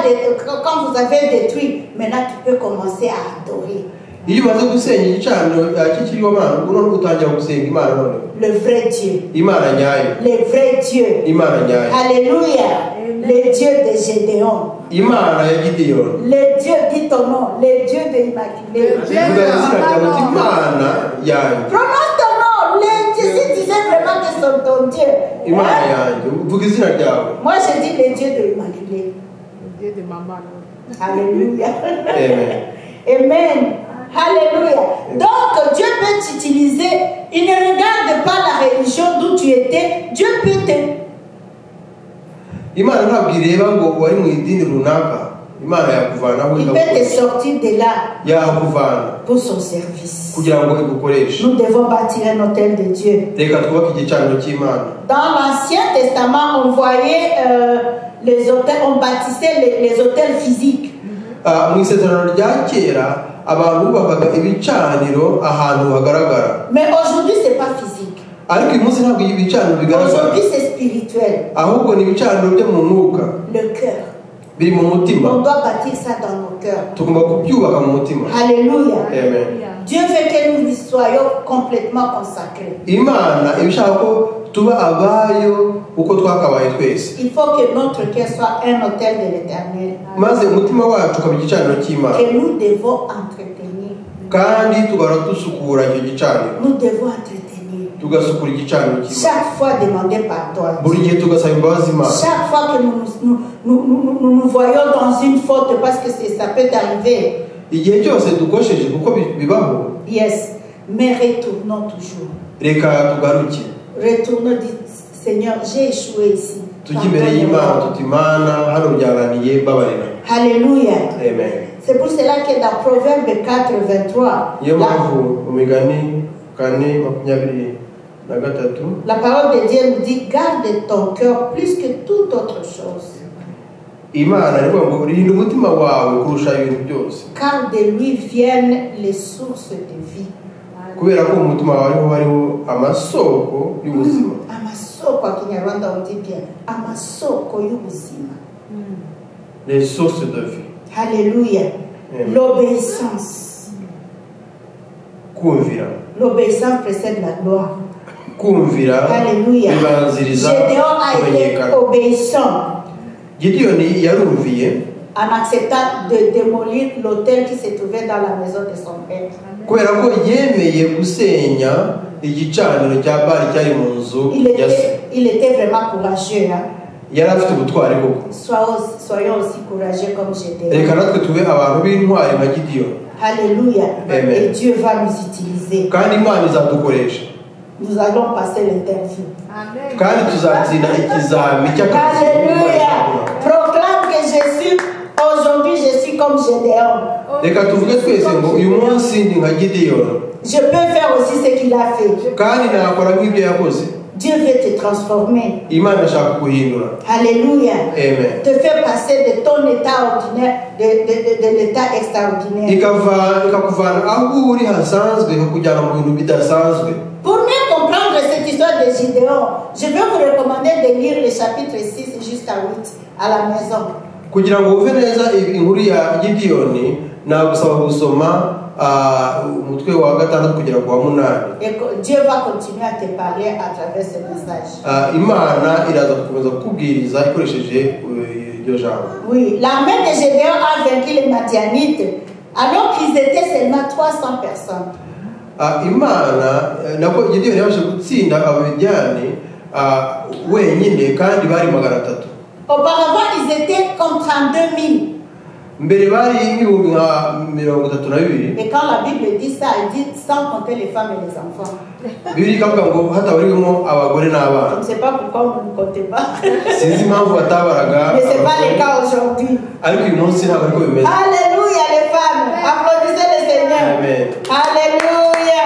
A: quand vous avez détruit, maintenant tu peux commencer à adorer.
B: Iyo umaze gusenya igicaniro cy'ikigirwamana uno utangira gusenga Imana none.
A: Le vrai Dieu.
B: Imana nyayo.
A: Le vrai Dieu.
B: Imana nyayo.
A: Alléluia. Le Dieu de Gédéon.
B: Imana ya Gideon.
A: Le Dieu dit ton nom. Le Dieu de Immaculée.
B: Imana yanyu.
A: Prononce ton nom. Si tu disais vraiment que c'est ton Dieu.
B: Imana yanyu. Vuga izina ryawe.
A: Moi je dis le Dieu de Immaculée.
C: Le Dieu de maman.
A: Alléluia.
B: Amen.
A: Amen. Alléluia. Donc Dieu peut t'utiliser. Il ne regarde pas la religion d'où tu étais. Dieu peut te.
B: Imana ntabwo ireba ngo wari mu idini runaka. Imana yakuvanaho.
A: Il peut te sortir de là.
B: Yakuvana.
A: Pour son service.
B: Kugira ngo igukoreshe.
A: Nous devons bâtir un hôtel de Dieu.
B: Reka twubake igicaniro cy'Imana.
A: Dans l'Ancien Testament, on voyait les hôtels, on bâtissait les hôtels physiques.
B: Mu isezerano rya kera abantu bubakaga ibicaniro ahantu hagaragara.
A: Mais aujourd'hui c'est pas physique.
B: Ariko uyu munsi ntabwo ibicaniro bigaragara.
A: Aujourd'hui c'est spirituel.
B: Ahubwo ni ibicaniro byo mu mwuka.
A: Le cœur.
B: Biri mu mutima.
A: On doit bâtir ça dans nos cœurs.
B: Tugomba kubyubaka mu mutima.
A: Alléluia.
B: Amen.
A: Dieu veut que nous soyons complètement consacrés.
B: Imana ibishaka ko tuba abayo uko twakabaye twese.
A: Il faut que notre cœur soit un hôtel de l'Éternel.
B: Maze umutima wacu ukaba igicaniro cy'Imana.
A: Que nous devons entretenir.
B: Kandi tugahora dusukura icyo gicaniro.
A: Nous devons entretenir.
B: Tugasukura igicaniro cy'Imana.
A: Chaque fois demander pardon.
B: Buri gihe tugasaba imbabazi Imana.
A: Chaque fois que nous voyons dans une faute, parce que ça peut arriver.
B: Igihe cyose dukosheje kuko bibaho.
A: Yes, mais retournons toujours.
B: Reka tugaruke.
A: Retournons, dit Seigneur, j'ai échoué ici.
B: Tujye imbere y'Imana tuti Imana hano byarananiye mbabarira.
A: Alléluia.
B: Amen.
A: C'est pour cela que dans Proverbe 4:23,
B: Iyo mpamvu mu Migani 4:23
A: la parole de Dieu nous dit garde ton cœur plus que toute autre chose.
B: Imana ivuga ngo rinda umutima wawe kurusha ibintu byose.
A: Car de lui viennent les sources de vie.
B: Kubera ko umutima wawe hariho amasoko y'ubuzima.
A: Amasoko Kinyarwanda on dit bien. Amasoko y'ubuzima.
B: Les sources de vie.
A: Alléluia. L'obéissance.
B: Kumvira.
A: L'obéissance précède la gloire.
B: Kumvira.
A: Alléluia. Gédéon a été obéissant.
B: Gideyoni yarumviye
A: en acceptant de démolir l'autel qui se trouvait dans la maison de son père.
B: Kubera ko yemeye gusenya igicaniro cya Bali cyari mu nzu ya se.
A: Il était vraiment courageux.
B: Yari afite ubutwari koko.
A: Soyons aussi courageux comme Gédéon.
B: Reka natwe tube abantu b'intwari nka Gideyoni.
A: Alléluia.
B: Amen.
A: Et Dieu va nous utiliser.
B: Kandi Imana izadukoresha.
A: Nous allons passer l'interview.
C: Amen.
B: Kandi tuzatsinda ikizami cy'akazi.
A: Alléluia. Proclame que je suis aujourd'hui, je suis comme Gédéon.
B: Reka tuvuge twese ngo uyu munsi ndi nka Gideyoni.
A: Je peux faire aussi ce qu'il a fait.
B: Kandi nakora nk'ibyo yakoze.
A: Dieu veut te transformer.
B: Imana ashaka kuhindura.
A: Alléluia.
B: Amen.
A: Te faire passer de ton état ordinaire, de l'état extraordinaire.
B: Ikakuvana aho uri hasanzwe ikakujyana mu bintu bidasanzwe.
A: Pour mieux comprendre cette histoire de Gédéon, je vais vous recommander de lire le chapitre 6 jusqu'à 8 à la maison.
B: Kugira ngo uve neza inkuru ya Gideyoni nagusaba gusoma umutwe wa 6 kugera ku wa 8.
A: Et Dieu va continuer à te parler à travers ce message.
B: Imana iraza gukomeza kukubwiriza ikoresheje iryo jambo.
A: Oui, l'armée de Gédéon a vaincu les Madianites alors qu'ils étaient seulement 300 personnes.
B: Imana nako Gideyoni yabashe gutsinda Abamidiyani wenyine kandi bari 300.
A: Auparavant, ils étaient comme 32 000.
B: mbere bari ibihumbi nka 32.
A: Et quand la Bible dit ça, elle dit sans compter les femmes et les enfants.
B: Bibiri kavuga ngo hatabarimo abagore
A: Je
B: n'abana.
A: ne sais pas pourquoi vous ne comptez pas.
B: Sinzi impamvu batabaraga.
A: Mais ce n'est pas le cas aujourd'hui.
B: Ariko uyu munsi ntabwo ariko bimeze.
A: Alléluia les femmes. Applaudissez le Seigneur.
B: Amen.
A: Alléluia.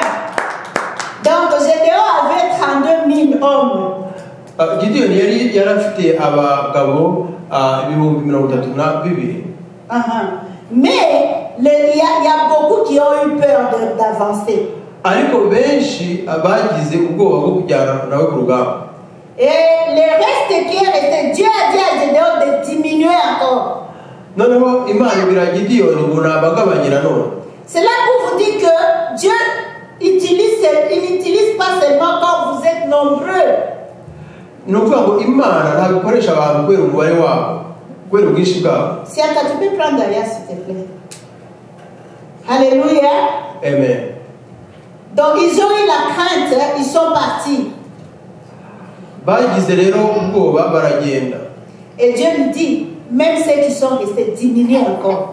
A: Donc Gédéon avait 32 000 hommes.
B: Gideon yari afite abagabo ibihumbi 32.
A: Mais il y a beaucoup qui ont eu peur d'avancer.
B: Ariko benshi bagize ubwoba bwo kujyana nawe ku rugamba.
A: Et le reste qui est resté, Dieu a dit à Gédéon de diminuer encore.
B: Noneho Imana ibira Gideon ngo nabagabanye nanone.
A: C'est là pour vous dire que Dieu il n'utilise pas seulement quand vous êtes nombreux.
B: Nukuvuga ngo Imana ntabwo ikoresha abantu kubera umubare wabo, kubera ubwinshi bwabo.
A: Si tu peux prendre derrière s'il te plaît. Alléluia.
B: Amen.
A: Donc ils ont eu la crainte, ils sont partis.
B: Bagize rero ubwoba baragenda.
A: Et Dieu lui dit, même ceux qui sont restés, diminuent encore.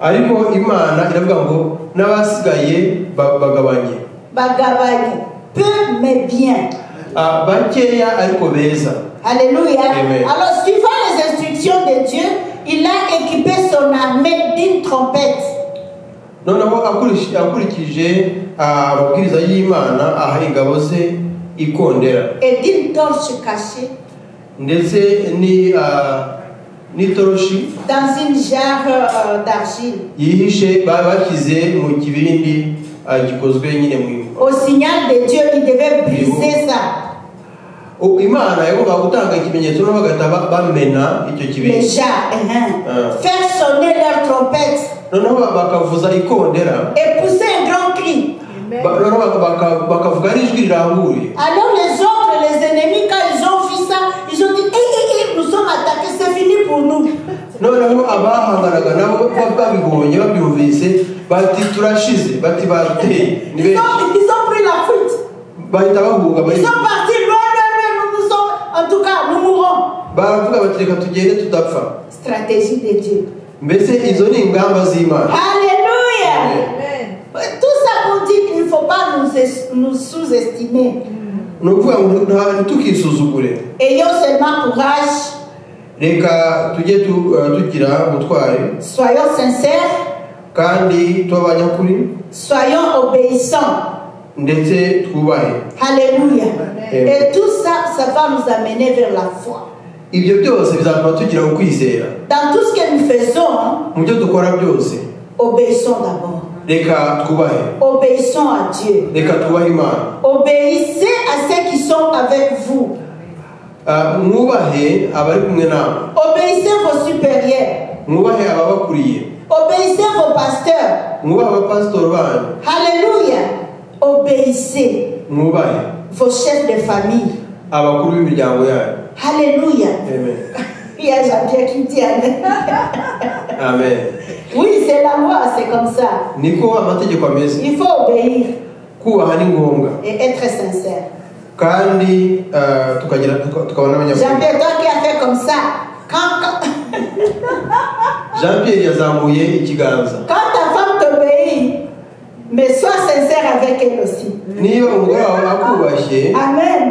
B: Ariko Imana iravuga ngo n'abasigaye bagabanye.
A: Bagabanye. Peu mais bien.
B: Bakeya ariko beza.
A: Alléluia.
B: Amen.
A: Alors suivant les instructions de Dieu, il a équipé son armée d'une trompette.
B: Noneho akurikije amabwiriza y'Imana aha ingabo ze ikondera.
A: Et d'une torche cachée.
B: Ndetse ni toroshi
A: dans une jarre d'argile.
B: Yihishe bashyize mu kibindi gikozwe nyine mu.
A: Au signal de Dieu, il devait briser ça.
B: Imana yagomba gutanga ikimenyetso no bagahita bamena icyo kibindi.
A: Les jarres. Faire sonner leur trompette.
B: Noneho bakavuza ikondera.
A: Et pousser un grand cri.
B: Noneho bakavuga n'ijwi riranguye.
A: Alors les autres, les ennemis, quand ils ont vu ça, ils ont dit nous sommes attaqués, c'est fini pour nous.
B: Noneho abahanganaga nabo babibonye babyumvise bati turashize bati bateye.
A: Ils ont pris la fuite.
B: Bahita bahunga bari.
A: Ils sont partis loin, nous sommes, en tout cas, nous mourrons.
B: Baravuga bati reka tugende tudapfa.
A: Stratégie de Dieu.
B: Mbese izo ni ingamba z'Imana.
A: Alléluia. Amen. Tout ça pour dire qu'il ne faut pas nous sous-estimer. Ayons seulement courage. Soyons sincères. Soyons obéissants. Alléluia. Et tout ça, ça va nous amener vers la foi. Dans tout ce que nous faisons, obéissons d'abord. Obéissons à Dieu. Obéissez à ceux qui sont avec vous. Obéissez vos supérieurs. Obéissez vos pasteurs. Alléluia. Obéissez vos chefs de famille. Alléluia.
B: Amen.
A: Il y a Jean-Pierre qui dit Amen.
B: Amen.
A: Oui, c'est la loi, c'est comme ça. Il faut obéir et être sincère. Jean-Pierre, toi qui as fait comme ça, quand ta femme t'obéit, mais sois sincère avec elle aussi. Amen.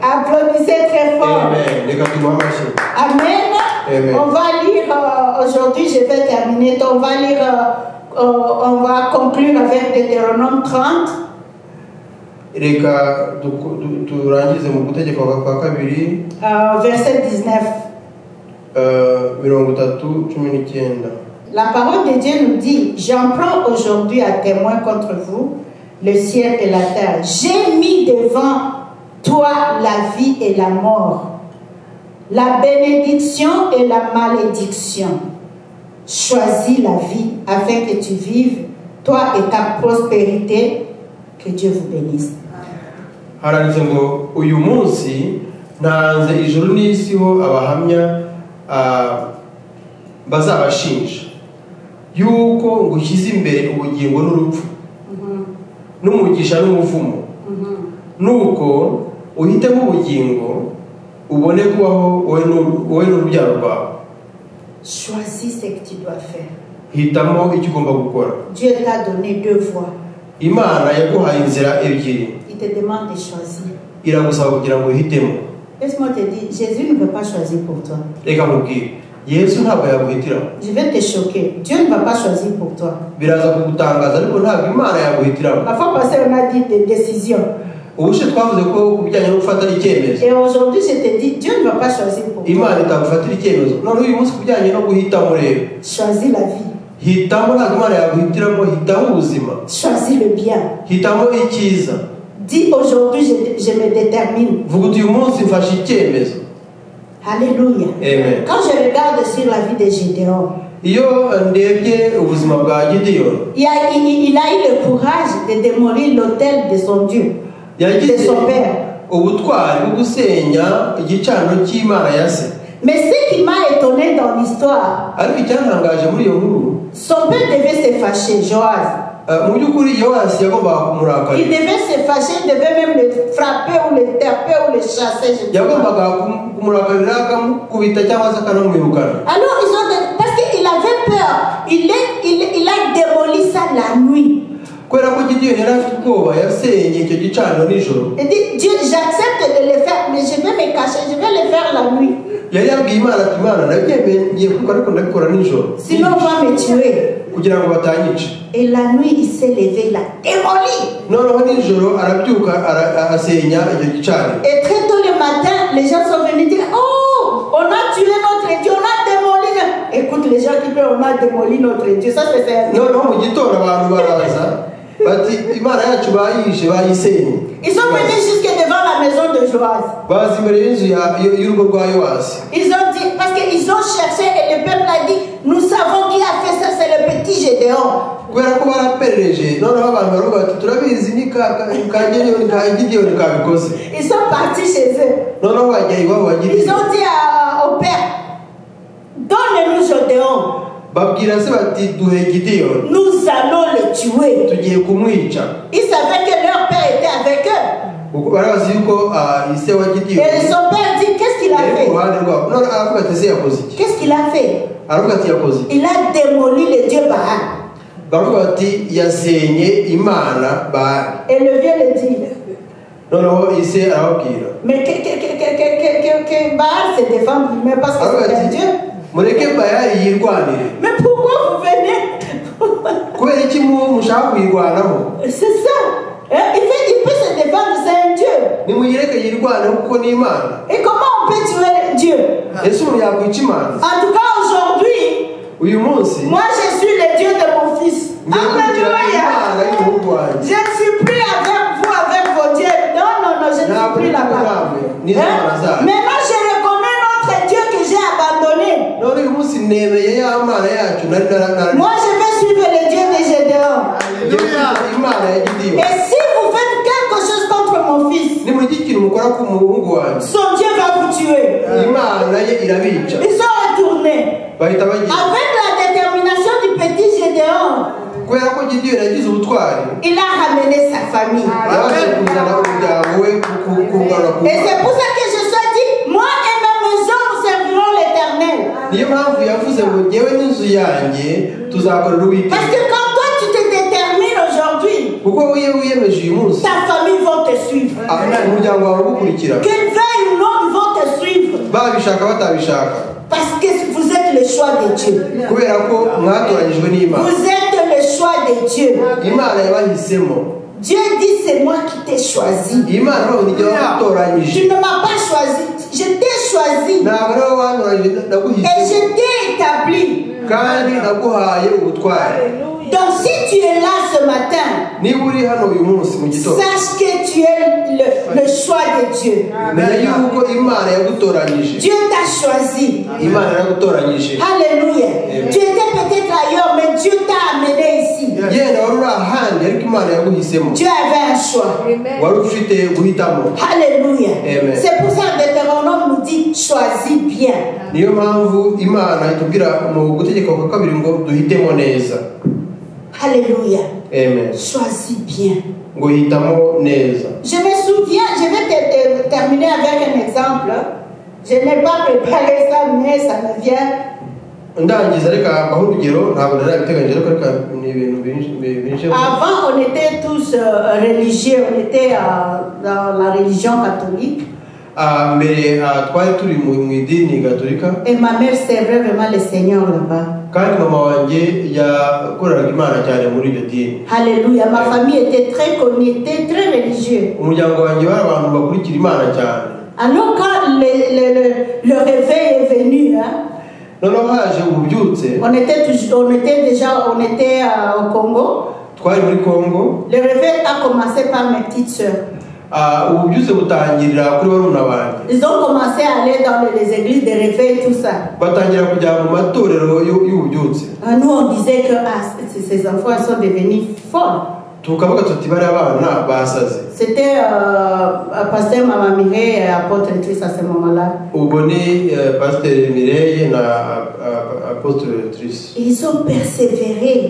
A: Applaudissez très fort. Amen. Amen. On va lire, aujourd'hui je vais terminer, on va lire, on va conclure avec Deutéronome 30. Verset 19. La parole de Dieu nous dit, j'en prends aujourd'hui à témoin contre vous le ciel et la terre. J'ai mis devant toi la vie et la mort, la bénédiction et la malédiction. Choisis la vie afin que tu vives, toi et ta prospérité. Que Dieu vous bénisse.
B: Uyu munsi nanze ijuru n'isi ho abahamya bazabashinja yuko ngushyize imbere ubugingo n'urupfu n'umugisha n'umuvumo nuko uhitemo ubugingo ubone kubaho wowe n'urubyaro rwawe
A: Choisis ce que tu dois faire.
B: hitamo icyo ugomba gukora.
A: Dieu t'a donné 2 voies.
B: Imana yaguhaye inzira ebyiri,
A: Il te demande de choisir.
B: iragusaba kugira ngo uhitemo.
A: Laisse-moi te dire, Jésus ne veut pas choisir pour toi.
B: Reka nkubwire, Yesu ntabwo yaguhitiramo.
A: Je vais te choquer. Dieu ne va pas choisir pour toi.
B: Biraza kugutangaza ariko ntabwo Imana yaguhitiramo.
A: La fois passée, on a dit des décisions.
B: Ubushe twavuze ko ku bijyanye no gufatira icyemezo.
A: Et aujourd'hui, je te dis, Dieu ne va pas choisir pour toi.
B: Imana itagufatira icyemezo. None uyu munsi ku bijyanye no guhitamo rero,
A: Choisis la vie.
B: hitamo ntabwo Imana yaguhitiramo, hitamo ubuzima,
A: Choisis le bien.
B: hitamo icyiza.
A: Dis aujourd'hui, je me détermine.
B: Vuga uti uyu munsi mfashe icyemezo.
A: Alléluia.
B: Amen.
A: Quand je regarde sur la vie de Gédéon,
B: Iyo ndebye ubuzima bwa Gideyoni,
A: il a eu le courage de démolir l'autel de son Dieu, de
B: yagize
A: son père.
B: ubutwari bwo gusenya igicaniro cy'Imana ya se.
A: Mais ce qui m'a étonné dans l'histoire,
B: Ariko icyantangaje muri iyo nkuru,
A: son père devait se fâcher, Joas.
B: mu by'ukuri Yowasi yagombaga kumurakarira.
A: Il devait se fâcher, il devait même le frapper ou le taper ou le chasser. Je sais pas.
B: Yagombaga kumurakarira, akamukubita cyangwa se akanamwirukana.
A: Alors ils ont parce qu'il avait peur, il a démoli ça la nuit.
B: Kubera ko Gideyoni yari afite ubwoba, yasenye icyo gicaniro nijoro.
A: Il dit, Dieu, j'accepte de le faire, mais je vais me cacher, je vais le faire la nuit.
B: Yari yabwiye Imana ati Imana nabyemeye kuko ariko ndabikora nijoro
A: Sinon on va me tuer.
B: kugira ngo batanyica.
A: Et la nuit il s'est levé, il a démoli.
B: Noneho nijoro arabyuka asenya icyo gicaniro.
A: Et très tôt le matin, les gens sont venus dire, oh, on a tué notre Dieu, on a démoli. Écoute, les gens qui peuvent, on a démoli notre Dieu. Ça c'est fait.
B: Noneho mu gitondo abantu baraza bati Imana yacu bayishe bayisenye.
A: Ils sont venus jusque devant la maison de Joas.
B: Baza imbere y'inzu y'urugo rwa Yowasi.
A: Ils ont dit, parce qu'ils ont cherché et le peuple a dit, nous savons qui a fait ça, c'est le petit Gédéon.
B: Kubera ko baraperereje, noneho abantu baravuga bati turabizi ni ka Gideyoni kabikoze.
A: Ils sont partis chez eux.
B: Noneho bajya iwabo wa
A: Ils
B: Gideyoni.
A: ont dit au père, donne-nous Gédéon.
B: Babwira se bati duhe Gideyoni,
A: Nous allons le tuer.
B: tugiye kumwica.
A: Ils savaient que leur père était avec eux.
B: Kuko barabazi yuko ise wa
A: Et
B: Gideyoni
A: son père dit, qu'est-ce qu'il a
B: yari ku
A: fait?
B: ruhande rwabo. None aravuga ati ese yakoze iki?
A: Qu'est-ce qu'il a fait?
B: Aravuga ati yakoze iki?
A: Il a démoli le dieu Baal.
B: Baravuga bati yasenye Imana Baali.
A: Et le vieux le dit.
B: Noneho ise arababwira,
A: Mais que Baal se défende lui-même parce que
B: aravuga
A: c'est un
B: ati
A: dieu.
B: mureke Bayali yirwanire.
A: Mais pourquoi vous venez?
B: Kubera iki mushaka kuyirwanaho?
A: C'est ça. Hein? Il peut se défendre, c'est un dieu.
B: Nimuyireke yirwaneho kuko ni Imana.
A: Et comment on peut tuer Dieu?
B: Ese umuntu yakwica Imana?
A: En tout cas, aujourd'hui,
B: Uyu munsi
A: moi je suis le Dieu de mon fils.
B: ngiye kugira Imana
A: Alléluia.
B: y'umuhungu wanjye.
A: Je ne suis plus avec vous, avec vos dieux. Non, je ne suis plus là-bas. Hein? Maintenant, je reconnais notre Dieu que j'ai abandonné.
B: None uyu munsi nemeye ya Mana yacu nari narana.
A: Moi, je vais suivre le Dieu de Gédéon.
B: Imana ya Gideyoni.
A: Et si vous faites quelque chose contre mon fils,
B: Nimugire ikintu mukora ku muhungu wanjye,
A: son Dieu va vous tuer.
B: Imana ye irabica.
A: Ils sont retournés.
B: Bahita bagira.
A: Avec la détermination du petit Gédéon,
B: Kubera ko Gideyoni yagize ubutwari,
A: il a ramené sa famille.
B: yabashije kuzana umuryango we kugarura ku
A: Et c'est pour ça que je suis dit, moi et ma maison, nous servirons l'Éternel.
B: niyo mpamvu yavuze ngo ngewe n'inzu yanjye tuzakorera Uwiteka.
A: Parce que quand toi tu te détermines aujourd'hui,
B: Kuko wiyemeje uyu munsi,
A: ta famille va te suivre.
B: umuryango wawe ugukurikira,
A: Qu'ils veuillent ou non, ils vont te suivre.
B: babishaka batabishaka.
A: Parce que vous êtes le choix de Dieu.
B: Kubera ko mwatoranyijwe n'Imana.
A: Vous êtes le choix de Dieu.
B: Imana yabahisemo.
A: Dieu dit, c'est moi qui t'ai choisi.
B: Imana babona igihe watoranyije.
A: Tu ne m'as pas choisi. Je t'ai choisi.
B: Ntabwo ari wowe watoranyije,
A: Et
B: naguhisemo
A: je t'ai établi.
B: kandi naguhaye ubutware.
A: Donc si tu es là ce matin,
B: Niba uri hano uyu munsi mu gitondo,
A: sache que tu es le choix de Dieu.
B: menya yuko Imana yagutoranyije.
A: Dieu t'a choisi.
B: Imana yaragutoranyije.
A: Alléluia. Tu étais peut-être ailleurs, mais Dieu t'a amené ici.
B: Yenda wari uri ahandi ariko Imana yaguhisemo.
A: Dieu avait un choix.
B: Wari ufite guhitamo.
A: Alléluia.
B: Amen.
A: C'est pour ça que Deutéronome nous dit, choisis bien.
B: Niyo mpamvu Imana itubwira mu gutegeka kwa kabiri ngo duhitemo neza.
A: Alléluia.
B: Amen.
A: Choisis bien.
B: Ngo hitamo neza.
A: Je me souviens, je vais terminer avec un exemple. Je n'ai pas préparé ça, mais ça me vient.
B: ndangiza reka aho urugero ntabwo narabiteganyije ariko reka ni ibintu binje.
A: Avant, on était tous religieux, on était dans la religion catholique.
B: Mbere twari turi mu idini gatolika.
A: Et ma mère servait vraiment le Seigneur là-bas.
B: Kandi mama wanjye yakoreraga Imana cyane muri iryo dini.
A: Alléluia. Ma famille était très connectée, très religieuse.
B: Umuryango wanjye bari abantu bakurikira Imana cyane.
A: Alors quand le réveil est venu,
B: noneho haje ububyutse.
A: On était au Congo.
B: Twari muri Congo.
A: Le réveil a commencé par mes petites sœurs.
B: Ububyutse butangirira kuri barumuna banjye.
A: Ils ont commencé à aller dans les églises de réveil, tout ça.
B: Batangira kujya mu matorero y'ububyutse.
A: Nous on disait que ces enfants sont devenus folles.
B: Tukavuga tuti bari abana basaze.
A: C'était pasteur Mama Mireille et apôtre Trice à ce moment-là.
B: Uboni pasteur Mireille na apôtre Trice.
A: Ils ont persévéré.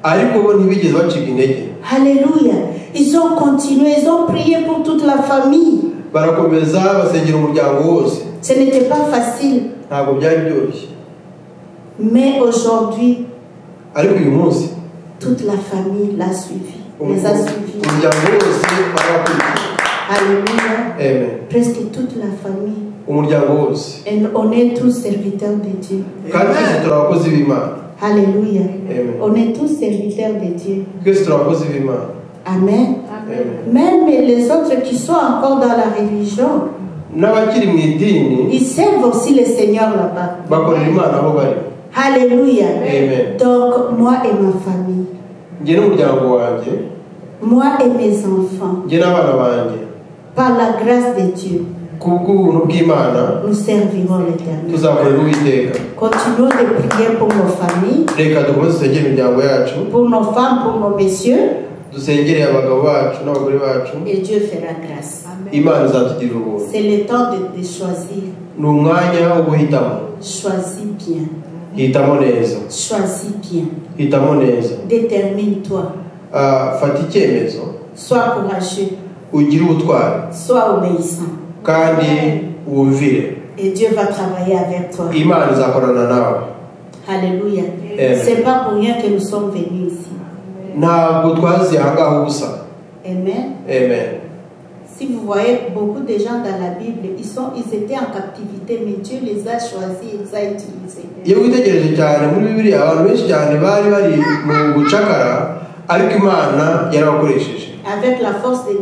B: Ariko bo ntibigeze bacika intege.
A: Alléluia. Ils ont continué, ils ont prié pour toute la famille.
B: Barakomeza basengera umuryango wose.
A: Ce n'était pas facile.
B: Ntabwo byari byoroshye.
A: Mais aujourd'hui,
B: ariko uyu munsi
A: toute la famille l'a suivi. Les a suivis.
B: Umuryango wose barakurikiye.
A: Alléluia.
B: Amen.
A: Presque toute la famille.
B: Umuryango wose.
A: Et on est tous serviteurs de Dieu.
B: Kandi twese turi abakozi b'Imana.
A: Alléluia.
B: Amen.
A: On est tous serviteurs de Dieu.
B: Twese turi abakozi b'Imana.
A: Amen.
B: Amen.
A: Même les autres qui sont encore dans la religion,
B: n'abakiri mu idini,
A: ils servent aussi le Seigneur là-bas.
B: bakorera Imana aho bari.
A: Alléluia.
B: Amen.
A: Donc moi et ma famille,
B: njye n'umuryango wanjye,
A: moi et mes enfants,
B: njye n'abana banjye,
A: par la grâce de Dieu,
B: kubw'ubuntu bw'Imana,
A: nous servirons l'Éternel.
B: tuzakorera Uwiteka.
A: Continuons de prier pour nos familles,
B: Reka dukomeze dusengere imiryango yacu,
A: pour nos femmes, pour nos messieurs,
B: dusengere abagabo bacu n'abagore bacu.
A: et Dieu fera grâce.
B: Imana izatugirira ubuntu.
A: C'est le temps de choisir.
B: Ni umwanya wo guhitamo.
A: Choisis bien.
B: Hitamo neza.
A: Choisis bien.
B: Hitamo neza.
A: Détermine-toi.
B: Fata icyemezo.
A: Sois courageux.
B: Ugire ubutwari.
A: Sois obéissant.
B: Kandi wumvire.
A: Et Dieu va travailler avec toi.
B: Imana izakorana nawe.
A: Alléluia.
B: Amen.
A: C'est pas pour rien que nous sommes venus ici.
B: Ntabwo twaziye aha ngaha ubusa.
A: Amen.
B: Amen.
A: Si vous voyez beaucoup de gens dans la Bible, ils étaient en captivité, mais Dieu les a choisis et les a utilisés.
B: Iyo witegereje cyane muri Bibiliya abantu benshi cyane bari mu bucakara ariko Imana yarabakoresheje.
A: Avec la force de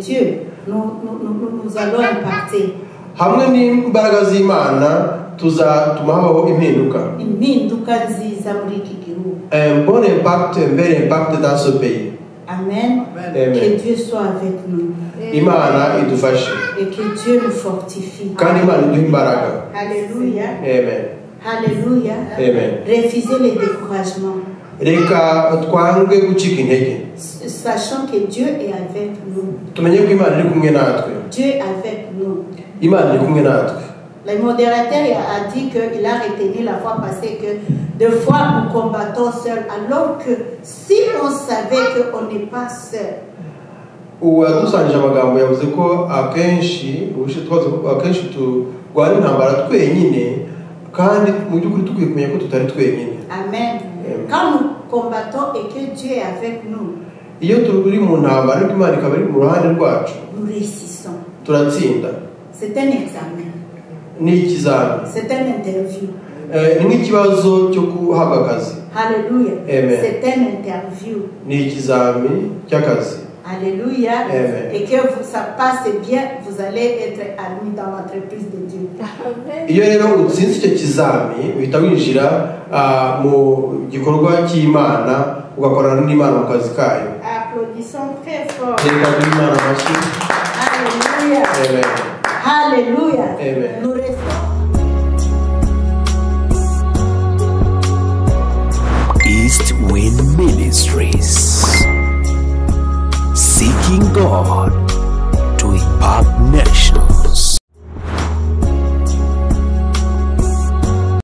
A: Dieu, nous allons impacter.
B: Hamwe n'imbaraga z'Imana tuzatuma habaho impinduka.
A: Impinduka nziza muri iki gihugu.
B: Un bon impact, un bel impact dans ce pays.
A: Amen.
B: Amen.
A: Que Dieu soit avec nous.
B: Imana idufashe.
A: Et que Dieu nous fortifie.
B: Kandi Imana iduhe imbaraga.
A: Alléluia.
B: Amen.
A: Alléluia.
B: Amen.
A: Refusez les découragements.
B: Reka twange gucika intege.
A: Sachant que Dieu est avec nous.
B: Tumenye ko Imana iri kumwe natwe.
A: Dieu est avec nous.
B: Imana iri kumwe natwe.
A: Le modérateur a dit qu'il a retenu la fois passée que des fois nous combattons seuls, alors que si on savait qu'on n'est pas seul.
B: Uwadusangije amagambo yavuze ko akenshi turwana intambara twenyine kandi mu by'ukuri tukwiye kumenya ko tutari twenyine.
A: Amen. Quand nous combattons et que Dieu est avec nous,
B: iyo turi mu ntambara ariko Imana ikaba iri mu ruhande rwacu,
A: nous réussissons.
B: turatsinda.
A: C'est un examen.
B: Ni ikizami.
A: C'est un interview.
B: Ni nk'ikibazo cyo guhabwa akazi.
A: Alléluia.
B: Amen.
A: C'est un interview.
B: Ni ikizami cy'akazi.
A: Alléluia.
B: Amen.
A: Et que ça passe bien, vous allez être admis dans l'entreprise de Dieu.
B: Iyo rero utsinze icyo kizami uhita winjira mu gikorwa cy'Imana ugakorana n'Imana mu kazi kayo.
A: Applaudissons très fort.
B: Reka duhe Imana amashyi.
A: Alléluia.
B: Amen.
A: Alléluia.
B: Amen.
A: Nous restons.
C: East Wind Ministries.